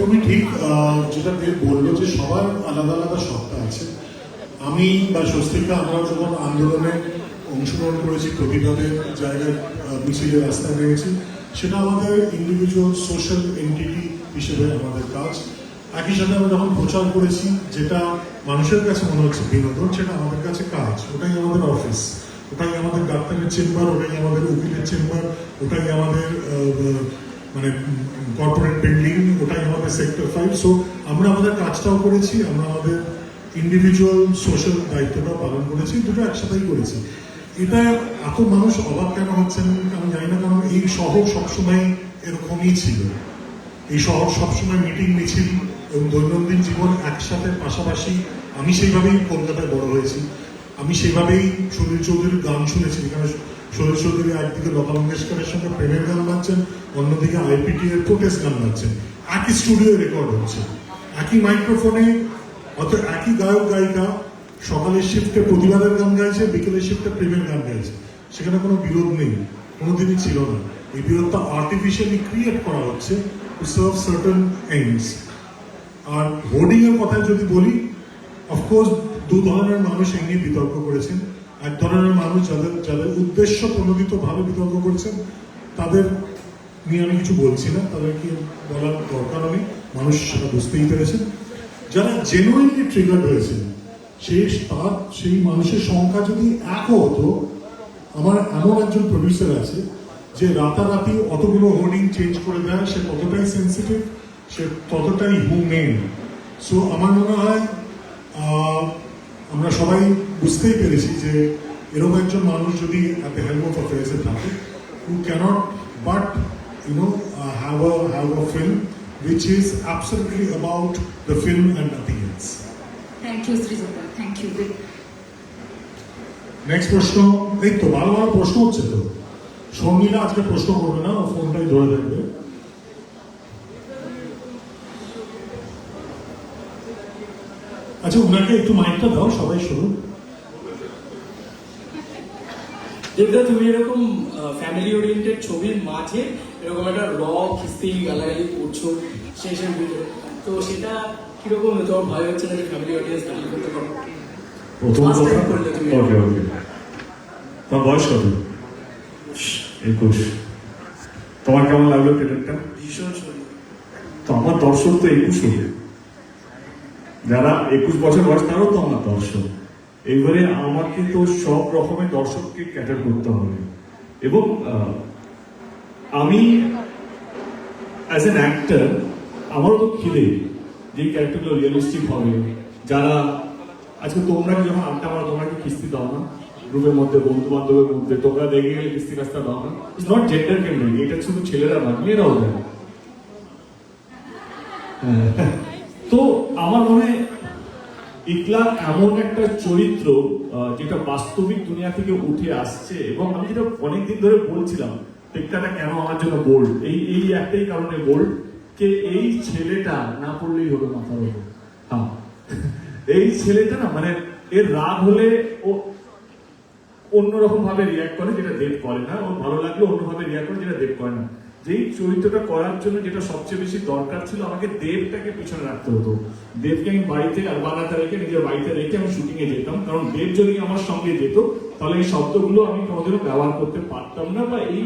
একদমই ঠিক। যেটা দেব বললো যে সবার আলাদা আলাদা সত্তা আছে। আমি বা স্বস্তিকা আমরা যখন আন্দোলনে অংশগ্রহণ করেছি, প্রতিবাদের জায়গায় মিছিলে রাস্তায় নেমেছি, সেটা আমাদের ইন্ডিভিজুয়াল সোশ্যাল এন্টিটি হিসেবে আমাদের কাজ। একই সাথে আমরা যখন প্রচার করেছি, যেটা মানুষের কাছে মনে হচ্ছে বিনোদন, সেটা আমাদের কাছে কাজ। ওটাই আমাদের অফিস, ওটাই আমাদের ডাক্তারের চেম্বার, ওটাই আমাদের উকিলের চেম্বার, ওটাই আমাদের মানে কর্পোরেট বিল্ডিং, ওটাই আমাদের সেক্টর 5। সো আমরা আমাদের কাজটাও করেছি, আমরা আমাদের ইন্ডিভিজুয়াল সোশ্যাল দায়িত্বটা পালন করেছি, দুটো একসাথেই করেছি। এটা এত মানুষ অবাক কেন হচ্ছেন আমি জানি না, কারণ এই শহর সবসময় এরকমই ছিল। এই শহর সবসময় মিটিং মিছিল এবং দৈনন্দিন জীবন একসাথে পাশাপাশি। আমি সেইভাবেই কলকাতায় বড় হয়েছি, আমি সেইভাবেই সলিল চৌধুরীর গান শুনেছি, যেখানে সলিল চৌধুরী একদিকে লতা মঙ্গেশকরের সঙ্গে প্রেমের গান গাচ্ছেন, অন্যদিকে আইপিটি এর প্রোটেস্ট গান গাচ্ছেন। একই স্টুডিও রেকর্ড হচ্ছে, একই মাইক্রোফোনে, অর্থাৎ একই গায়ক গায়িকা সকালের শিফটে প্রতিবাদের গান গাইছে, বিকেলের শিফটে প্রেমের গান গাইছে। সেখানে কোনো বিরোধ নেই, কোনোদিনই ছিল না। এই বিরোধটা আর্টিফিশিয়ালি ক্রিয়েট করা হচ্ছে টু সার্ভ সার্টেন এইমস। আর হোর্ডিং এর কথা যদি বলি, অফকোর্স দু ধরনের মানুষ এই নিয়ে বিতর্ক করেছেন। এক ধরনের মানুষ যাদের উদ্দেশ্য প্রণোদিত ভাবে বিতর্ক করেছেন, তাদের নিয়ে আমি কিছু বলছি না, তাদেরকে বলার দরকারও নেই, মানুষ সেটা বুঝতেই পেরেছেন। যারা জেনুইনলি ট্রিগার্ড হয়েছেন, সেই মানুষের সংখ্যা যদি একও হতো, আমার এমন একজন প্রডিউসার আছে যে রাতারাতি অতগুলো হোর্ডিং চেঞ্জ করে দেয়, সে ততটাই সেন্সিটিভ, সে ততটাই হিউম্যান। সো আমার মনে হয় আমরা সবাই বুঝতেই পেরেছি যে এরকম একজন মানুষ যদি at the helm of affairs এ থাকে, who cannot but have a film which is absolutely about the film and nothing else. Thank you, Srijata. Thank you. Next প্রশ্ন। এই তো ভালো ভালো প্রশ্ন হচ্ছে তো। শর্মিলা আজকে প্রশ্ন করবে না, ও ফোনটাই ধরে থাকবে। আচ্ছা, ওনাকে একটু মাইকটা দাও, সবাই শুনুন। দেবদা, তুমি এরকম ফ্যামিলি ওরিয়েন্টেড ছবির মাঝে এরকম একটা খিস্তি গালাগালি করছো শেষের ভিতরে, তো সেটা কিরকম তোমার ভয় হচ্ছে না যে ফ্যামিলি অডিয়েন্স হ্যান্ডেল করতে পারো? প্রথম কথা, ওকে ওকে, তোমার বয়স কত? 21। তোমার কেমন লাগলো ট্রেলারটা? ভীষণ সুন্দর। তো আমার দর্শক তো 21 হয়ে, যারা 21 বছর বয়স তারাও তো আমার দর্শক। এইবারে আমাকে তো সব রকমের দর্শককে ক্যাটার করতে হবে, এবং আমি অ্যাজ এন অ্যাক্টার আমারও তো খিদে যে ক্যারেক্টারগুলো রিয়েলিস্টিক হবে। যারা আজকে তোমরা কি যখন আড্ডা মারো, তোমরা কি কিস্তি দাও না গ্রুপের মধ্যে, বন্ধু বান্ধবের মধ্যে? তোমরা দেখে গেলে কিস্তি রাস্তা দাও না? ইটস নট জেন্ডার কেন্দ্রিক, এটা শুধু ছেলেরা না, মেয়েরাও দেয়। তো আমার মনে হয় ইকলা এমন একটা চরিত্র যেটা বাস্তবিক দুনিয়া থেকে উঠে আসছে, এবং আমি যেটা অনেকদিন ধরে বলছিলাম, ইকলাটা কেন আমার জন্য বোল্ড, এই একটাই কারণে বোল্ড, যে এই ছেলেটা না পড়লেই হলো মাথার উপর। হ্যাঁ, এই ছেলেটা না, মানে এর রাগ হলে ও অন্যরকম ভাবে রিয়াক্ট করে, যেটা দেব করে না। ওর ভালো লাগলে অন্যভাবে রিয়াক্ট করে, যেটা দেব করে না। যেই চরিত্রটা করার জন্য যেটা সবচেয়ে বেশি দরকার ছিল, আমাকে দেবটাকে পিছনে রাখতে হতো। দেবকে আমি বাড়িতে আর 12 তারিখে নিজের বাড়িতে রেখে আমি শুটিং এ যেতাম, কারণ দেব যদি আমার সঙ্গে যেত তাহলে এই শব্দগুলো আমি কোনোদিনও ব্যবহার করতে পারতাম না, বা এই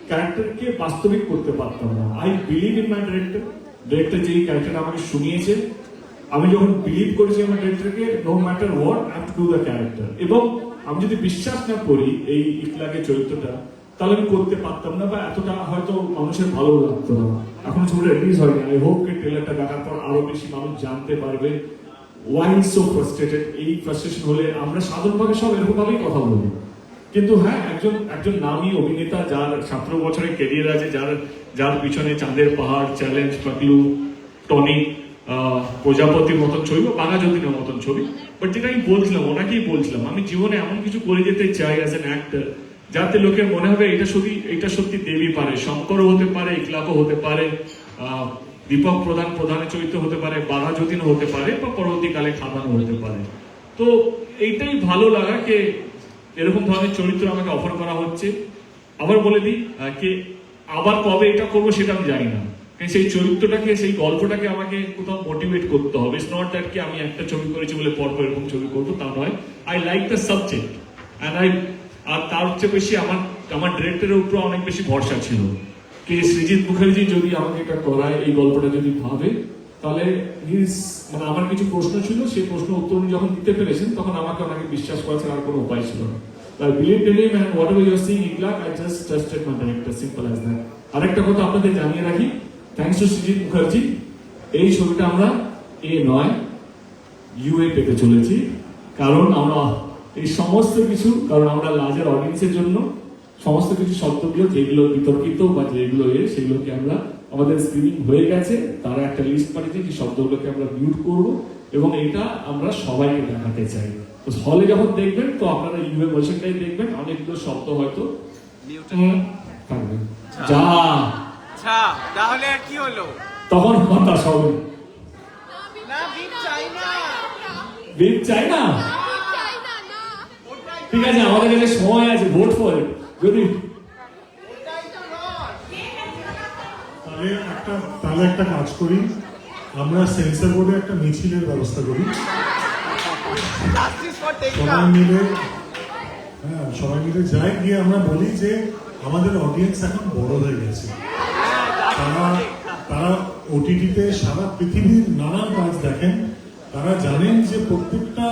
ক্যারেক্টারকে বাস্তবিক করতে পারতাম না। I believe in my director যেই ক্যারেক্টারটা আমাকে শুনিয়েছে, আমি যখন বিলিভ করেছি আমার ডিরেক্টরকে, no matter what I have to do the character. এবং আমি যদি বিশ্বাস না করি এই ইকলাকে চরিত্রটা, তাহলে আমি করতে পারতাম না, বা এতটা হয়তো মানুষের ভালো লাগতো না। এখন ছবিটা রিলিজ হয়নি, আই হোপ কে ট্রেলারটা দেখার পর আরো বেশি মানুষ জানতে পারবে ওয়াই সো ফ্রাস্ট্রেটেড। এই ফ্রাস্ট্রেশন হলে আমরা সাধারণভাবে সব এরকম ভাবেই কথা বলি, কিন্তু হ্যাঁ, একজন নামী অভিনেতা যার 17 বছরের ক্যারিয়ার আছে, যার পিছনে চাঁদের পাহাড়, চ্যালেঞ্জ, পাগলু, টনি, প্রজাপতির মতন ছবি বা বাঘাযতীনের মতন ছবি। বাট যেটা আমি বলছিলাম, ওনাকেই বলছিলাম, আমি জীবনে এমন কিছু করে যেতে চাই অ্যাজ এন অ্যাক্টর, যাতে লোকের মনে হবে এটা সত্যি দেবী পারে, শঙ্করও হতে পারে, ইকলাকও হতে পারে, দীপক প্রধানের চরিত্র হতে পারে, বাঘাযতীনও হতে পারে, বা পরবর্তীকালে খাদানও হতে পারে। তো এইটাই ভালো লাগা যে এরকম ধরনের চরিত্র আমাকে অফার করা হচ্ছে। আবার বলে দিই, আবার কবে এটা করবো সেটা আমি জানি না, সেই চরিত্রটাকে, সেই গল্পটাকে আমাকে কোথাও মোটিভেট করতে হবে। ইটস নট দ্যাট কি আমি একটা ছবি করেছি বলে পরপর এরকম ছবি করবো, তা নয়। I like the subject and আর তার চেয়ে বেশি আমার ডিরেক্টরের উপর অনেক বেশি ভরসা ছিল। কে সৃজিত মুখার্জি যদি আমাকে এটা করায়, এই গল্পটা যদি ভাবে, তাহলে মানে আমার কিছু প্রশ্ন ছিল, সেই প্রশ্ন উত্তর উনি যখন দিতে পেরেছেন তখন আমাকে ওনাকে বিশ্বাস করা ছাড়া আর কোনো উপায় ছিল না। I believed in him and whatever you're seeing Iglak, I just trusted my director, simple as that. আরেকটা কথা আপনাদের জানিয়ে রাখি, থ্যাঙ্কস টু সৃজিত মুখার্জি, এই ছবিটা আমরা এ নয় ইউএ পেতে চলেছি। কারণ আমরা এই সমস্ত কিছু, কারণ আমরা লার্জার অডিয়েন্সের জন্য সমস্ত কিছু শব্দগুলো যেগুলো বিতর্কিত বা যেগুলো সেগুলোকে আমরা, আমাদের স্ক্রিনিং হয়ে গেছে, তারা একটা লিস্ট পাঠিয়েছে যে শব্দগুলোকে আমরা মিউট করব এবং এটা আমরা সবাইকে দেখাতে চাই। তো হলে যখন দেখবেন তো আপনারা ইউএ ভার্সনটাই দেখবেন, অনেকগুলো শব্দ হয়তো থাকবে। যা আচ্ছা তাহলে আর কি হলো? তখন হতাশ হবে। না বিপ চাই না। বিপ চাই না? ঠিক আছে, আমাদের কাছে সময় আছে, ভোট ফর ইট। যদি তাহলে একটা কাজ করি, আমরা সেন্সর বোর্ডে একটা মিছিলের ব্যবস্থা করি, জাস্টিস ফর টেক্কা। সবাই মিলে যাই, গিয়ে আমরা বলি যে আমাদের অডিয়েন্স এখন বড় হয়ে গেছে, তারা ওটিটিতে সারা পৃথিবীর নানান কাজ দেখেন, তারা জানেন যে প্রত্যেকটা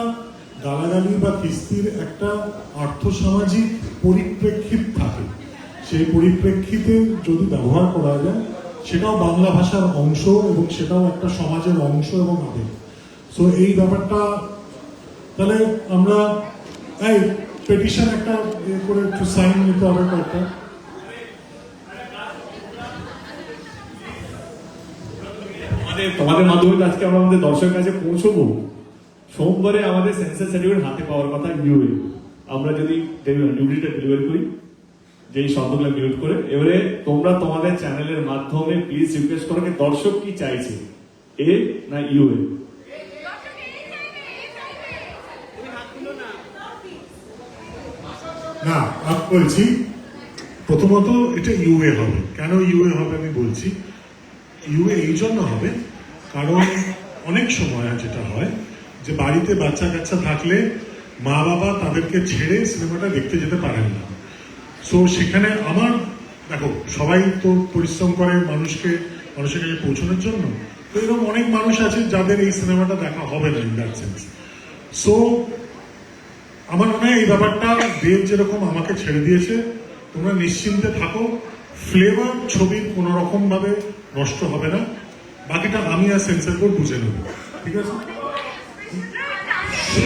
গালাগালি বা কিস্তির একটা আর্থসামাজিক পরিপ্রেক্ষিত থাকে। সেই পরিপ্রেক্ষিতে যদি ব্যবহার করা যায়, সেটাও বাংলা ভাষার অংশ এবং সেটাও একটা সমাজের অংশ এবং আবেগ। সো এই ব্যাপারটা তাহলে আমরা এই পেটিশন একটা করে একটু সাইন নিতে হবে কয়েকটা। তোমাদের মাধ্যমে আজকে আমরা আমাদের দর্শকের কাছে পৌঁছবো। সোমবারে আমাদের সেন্সর সার্টিফিকেট হাতে পাওয়ার কথা ইউএ, আমরা যদি ডিউটিটা ডেলিভারি করি, যেই শব্দগুলো মিউট করে, এবারে তোমরা তোমাদের চ্যানেলের মাধ্যমে প্লিজ রিকোয়েস্ট করো যে দর্শক কি চাইছে, এ না ইউএ। না আমি বলছি, প্রথমত এটা ইউএ হবে। কেন ইউএ হবে আমি বলছি। ইউএ এই জন্য হবে কারণ অনেক সময় যেটা হয় যে বাড়িতে বাচ্চা কাচ্চা থাকলে মা বাবা তাদেরকে ছেড়ে সিনেমাটা দেখতে যেতে পারেন না। সো সেখানে আমার দেখো, সবাই তো পরিশ্রম করে মানুষের কাছে পৌঁছানোর জন্য, তো এরকম অনেক মানুষ আছে যাদের এই সিনেমাটা দেখা হবে না ইন দ্যাট সেন্স। সো আমার মনে হয় এই ব্যাপারটা দেব যেরকম আমাকে ছেড়ে দিয়েছে, তোমরা নিশ্চিন্তে থাকো, ফ্লেভার ছবির কোনো রকম ভাবে নষ্ট হবে না, বাকিটা আমি আর সেন্সর বোর্ড বুঝে নেব, ঠিক আছে?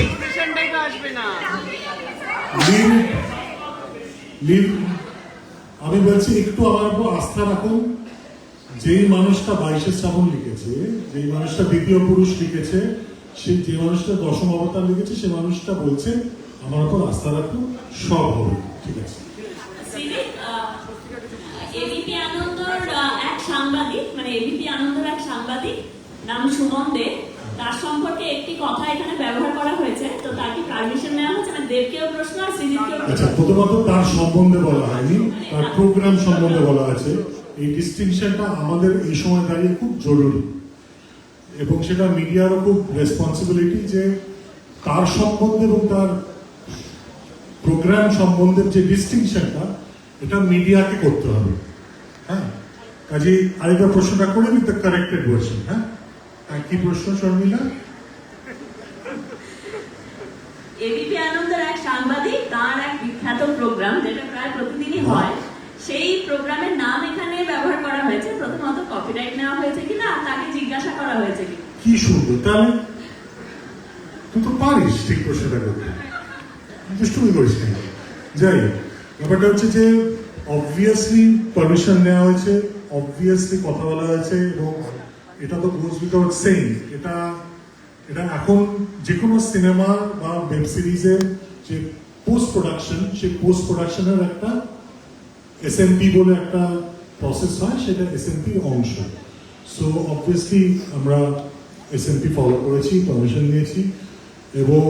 এক্সপ্রেশনটাই তো আসবে না। আমি বলছি একটু আমার উপর আস্থা রাখুন। যেই মানুষটা 22শে শ্রাবণ লিখেছে, যেই মানুষটা দ্বিতীয় পুরুষ লিখেছে, সেই যে মানুষটা দশম অবতার লিখেছে, সে মানুষটা বলছে আমার উপর আস্থা রাখুন, সব হবে, ঠিক আছে? এবিপি আনন্দর এক সাংবাদিক, মানে এবিপি আনন্দর এক সাংবাদিক নাম সুমন দে, তার সম্পর্কে একটি কথা এখানে ব্যবহার করা হয়েছে, তো তার কি পারমিশন নেওয়া হয়েছে? মানে দেবকেও প্রশ্ন আর সৃজিতকেও প্রশ্ন। আচ্ছা, প্রথমত তার সম্বন্ধে বলা হয়নি, তার প্রোগ্রাম সম্বন্ধে বলা আছে। এই ডিস্টিংশনটা আমাদের এই সময় দাঁড়িয়ে খুব জরুরি এবং সেটা মিডিয়ারও খুব রেসপন্সিবিলিটি যে তার সম্বন্ধে এবং তার প্রোগ্রাম সম্বন্ধের যে ডিস্টিংশনটা, এটা মিডিয়াকে করতে হবে। হ্যাঁ, কাজেই আরেকবার প্রশ্নটা করে উইথ দ্য কারেক্টেড ভার্সন। হ্যাঁ, কি প্রশ্ন শর্মিলা? এবিপি আনন্দের এক সাংবাদিক, তার এক বিখ্যাত প্রোগ্রাম যেটা প্রায় প্রতিদিনই হয়, সেই প্রোগ্রামের নাম এখানে ব্যবহার করা হয়েছে। প্রথমত কপিরাইট নেওয়া হয়েছে কিনা তাকে জিজ্ঞাসা করা হয়েছে কিনা। কি সুন্দর, তাহলে তুই তো পারিস ঠিক প্রশ্নটা করতে, দুষ্টুমি করিস না। যাই হোক, ব্যাপারটা হচ্ছে যে অবভিয়াসলি পারমিশন নেওয়া হয়েছে, অবভিয়াসলি কথা বলা হয়েছে এবং এটা তো গোজ উইদাউট সেইং। এটা এখন যে কোনো সিনেমা বা ওয়েব সিরিজের যে পোস্ট প্রোডাকশন, সেই পোস্ট প্রোডাকশনের একটা এসএমপি বলে একটা প্রসেস হয়, সেটা এসএমপির অংশ। সো অবভিয়াসলি আমরা এসএমপি ফলো করেছি, পারমিশন নিয়েছি এবং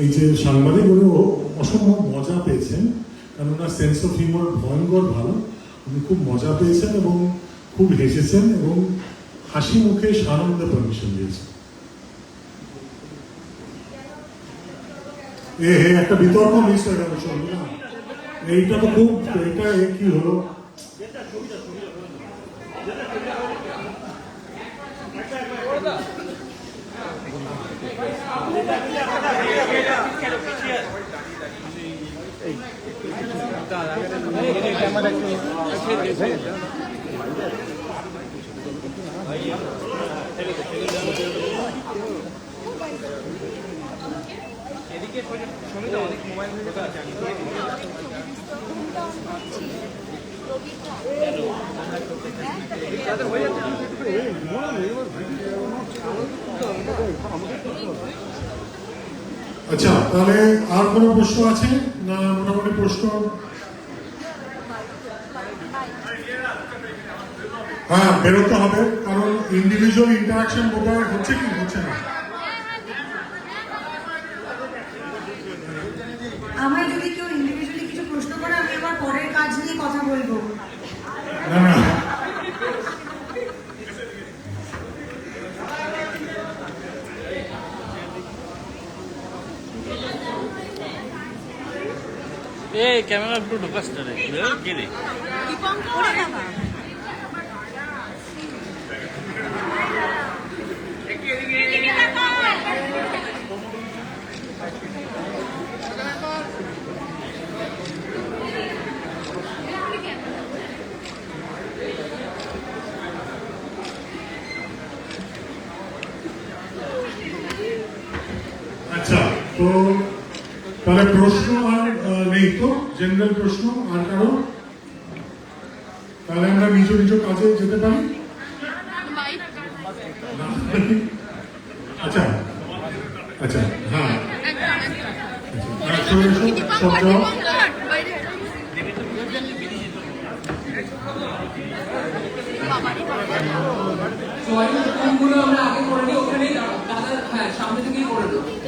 এই যে সাংবাদিক উনি অসম্ভব মজা পেয়েছেন, কারণ ওনার সেন্স অফ হিউমার ভয়ঙ্কর ভালো। উনি খুব মজা পেয়েছেন এবং খুব হেসেছেন এবং হাসি মুখে সানন্দে পারমিশন দিয়েছেন। একটা বিতর্ক মিস হয়ে গেল, চলবে না এইটা তো খুব, এটা কি হলো? আচ্ছা, তাহলে আর কোনো প্রশ্ন আছে না? মোটামুটি প্রশ্ন, হ্যাঁ বেরোতে হবে, কারণ ইন্ডিভিজুয়াল ইন্টারাকশন বোধহয় হচ্ছে কি হচ্ছে না। আমায় যদি কেউ ইন্ডিভিজুয়ালি কিছু প্রশ্ন করে আমি আমার পরের কাজ নিয়ে কথা বলবো। না না, এ ক্যামেরা একটু ঢোকাসটা রে কি রে আচ্ছা, তো তাহলে প্রশ্ন আর নেই তো, জেনারেল প্রশ্ন আর কারণ? তাহলে আমরা নিজ নিজ কাজে যেতে পারি। আচ্ছা আচ্ছা, হ্যাঁ সব যাও। সবাই আমরা আগে করে নিই, ওখানেই দাদা, হ্যাঁ সামনে থেকেই করে দেবো।